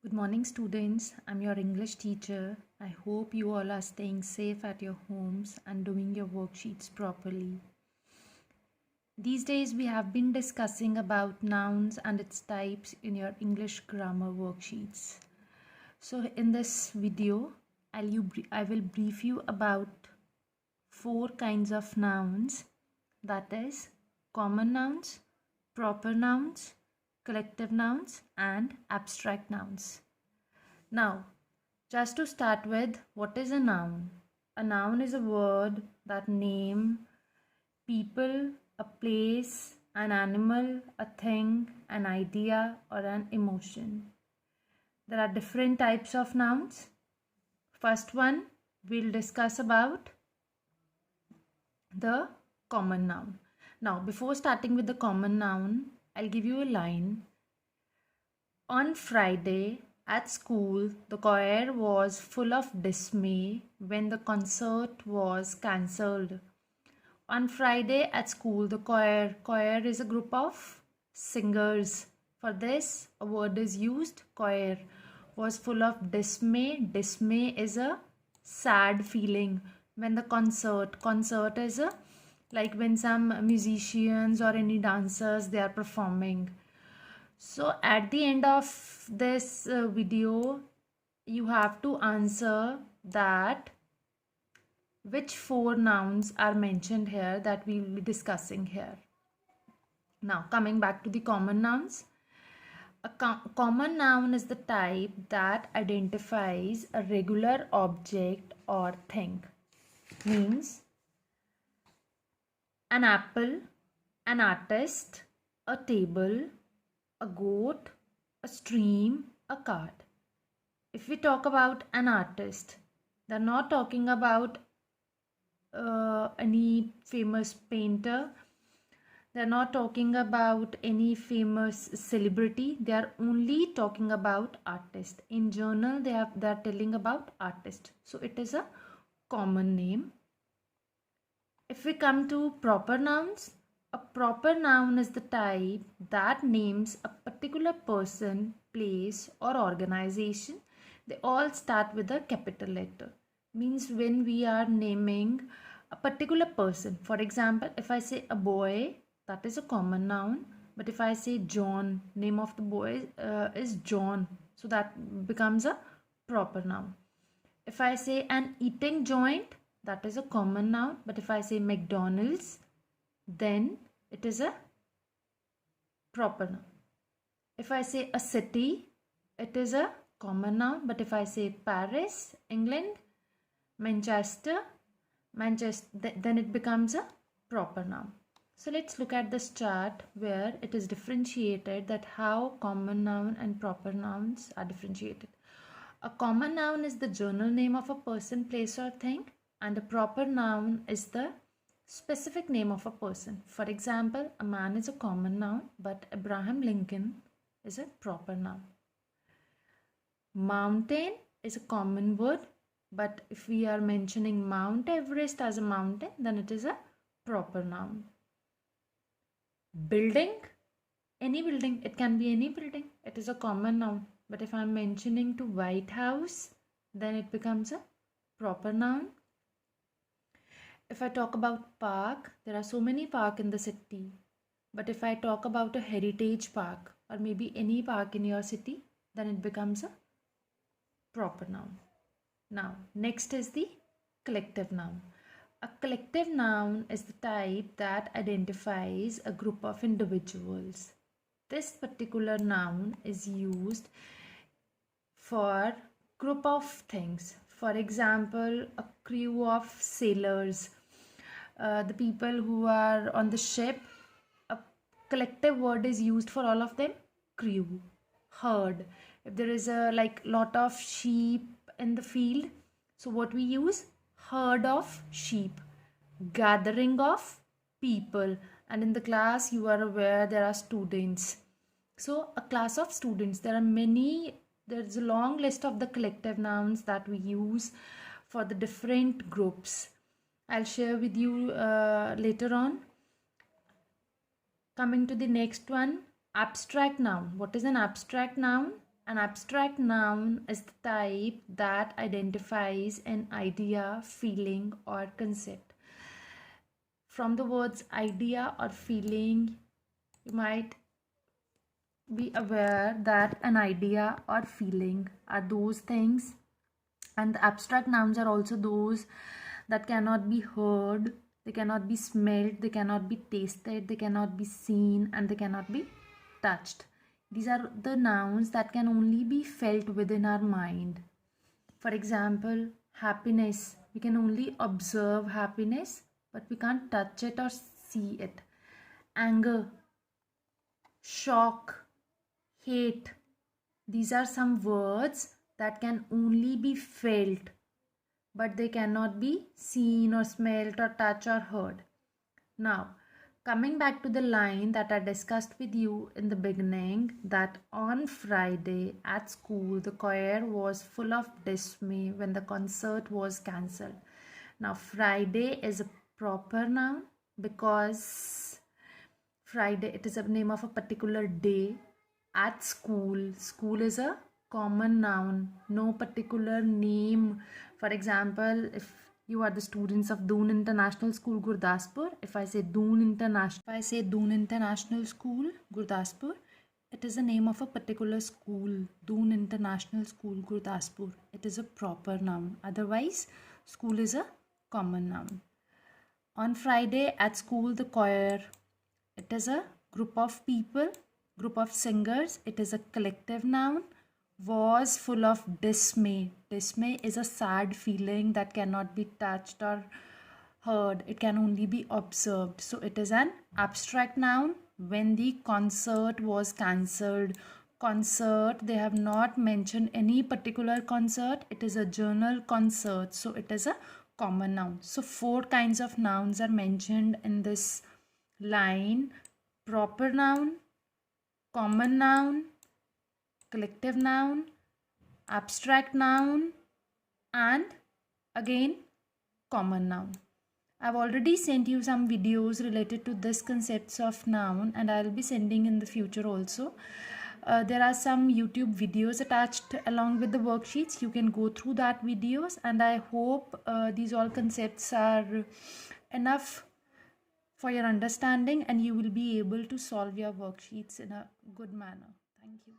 Good morning, students. I'm your English teacher. I hope you all are staying safe at your homes and doing your worksheets properly. These days, we have been discussing about nouns and its types in your English grammar worksheets. So, in this video, I will brief you about 4 kinds of nouns, that is, common nouns, proper nouns, collective nouns, and abstract nouns. Now, just to start with, what is a noun? A noun is a word that name people, a place, an animal, a thing, an idea, or an emotion. There are different types of nouns. First one, we'll discuss about the common noun. Now, before starting with the common noun, I'll give you a line. On Friday, at school, the choir was full of dismay when the concert was cancelled. On Friday at school, the choir is a group of singers. For this, a word is used, choir, was full of dismay. Dismay is a sad feeling. When the concert is a, like when some musicians or any dancers, they are performing. So at the end of this video, you have to answer that which 4 nouns are mentioned here that we will be discussing here. Now coming back to the common nouns. A common noun is the type that identifies a regular object or thing. Means an apple, an artist, a table, a goat, a stream, a card. If we talk about an artist, they're not talking about any famous painter. They're not talking about any famous celebrity. They are only talking about artist. In journal, they are telling about artist. So it is a common name. If we come to proper nouns, a proper noun is the type that names a particular person, place, or organization. They all start with a capital letter. Means when we are naming a particular person. For example, if I say a boy, that is a common noun. But if I say John, name of the boy is John. So that becomes a proper noun. If I say an eating joint, that is a common noun. But if I say McDonald's, then it is a proper noun. If I say a city, it is a common noun. But if I say Paris, England, Manchester, then it becomes a proper noun. So let's look at this chart where it is differentiated that how common noun and proper nouns are differentiated. A common noun is the general name of a person, place or thing, and a proper noun is the specific name of a person. For example, a man is a common noun, but Abraham Lincoln is a proper noun. Mountain is a common word, but if we are mentioning Mount Everest as a mountain, then it is a proper noun. Building, any building, it can be any building, it is a common noun. But if I'm mentioning to White House, then it becomes a proper noun. If I talk about park, there are so many parks in the city. But if I talk about a heritage park or maybe any park in your city, then it becomes a proper noun. Now, next is the collective noun. A collective noun is the type that identifies a group of individuals. This particular noun is used for group of things. For example, a crew of sailors, the people who are on the ship. A collective word is used for all of them. Crew, herd. If there is a lot of sheep in the field, so what we use? Herd of sheep. Gathering of people. And in the class, you are aware there are students. So a class of students. There's a long list of the collective nouns that we use for the different groups. I'll share with you later on. Coming to the next one, abstract noun. What is an abstract noun? An abstract noun is the type that identifies an idea, feeling, or concept. From the words idea or feeling, you might be aware that an idea or feeling are those things, and the abstract nouns are also those that cannot be heard, they cannot be smelled, they cannot be tasted, they cannot be seen, and they cannot be touched. These are the nouns that can only be felt within our mind. For example, happiness. We can only observe happiness, but we can't touch it or see it. Anger, shock, hate. These are some words that can only be felt, but they cannot be seen or smelt or touched or heard. Now, coming back to the line that I discussed with you in the beginning, that on Friday at school the choir was full of dismay when the concert was cancelled. Now, Friday is a proper noun because Friday, it is a name of a particular day. At school, school is a common noun, no particular name. For example, if you are the students of Doon International School, Gurdaspur, if I say Doon International School, Gurdaspur, it is the name of a particular school, Doon International School, Gurdaspur. It is a proper noun. Otherwise, school is a common noun. On Friday at school, the choir, it is a group of people, group of singers. It is a collective noun. Was full of dismay. Dismay is a sad feeling that cannot be touched or heard. It can only be observed. So it is an abstract noun. When the concert was cancelled. Concert, they have not mentioned any particular concert. It is a general concert. So it is a common noun. So 4 kinds of nouns are mentioned in this line: proper noun, common noun, collective noun, abstract noun, and again common noun. I've already sent you some videos related to this concepts of noun, and I'll be sending in the future also. There are some YouTube videos attached along with the worksheets. You can go through that videos, and I hope these all concepts are enough for your understanding, and you will be able to solve your worksheets in a good manner. Thank you.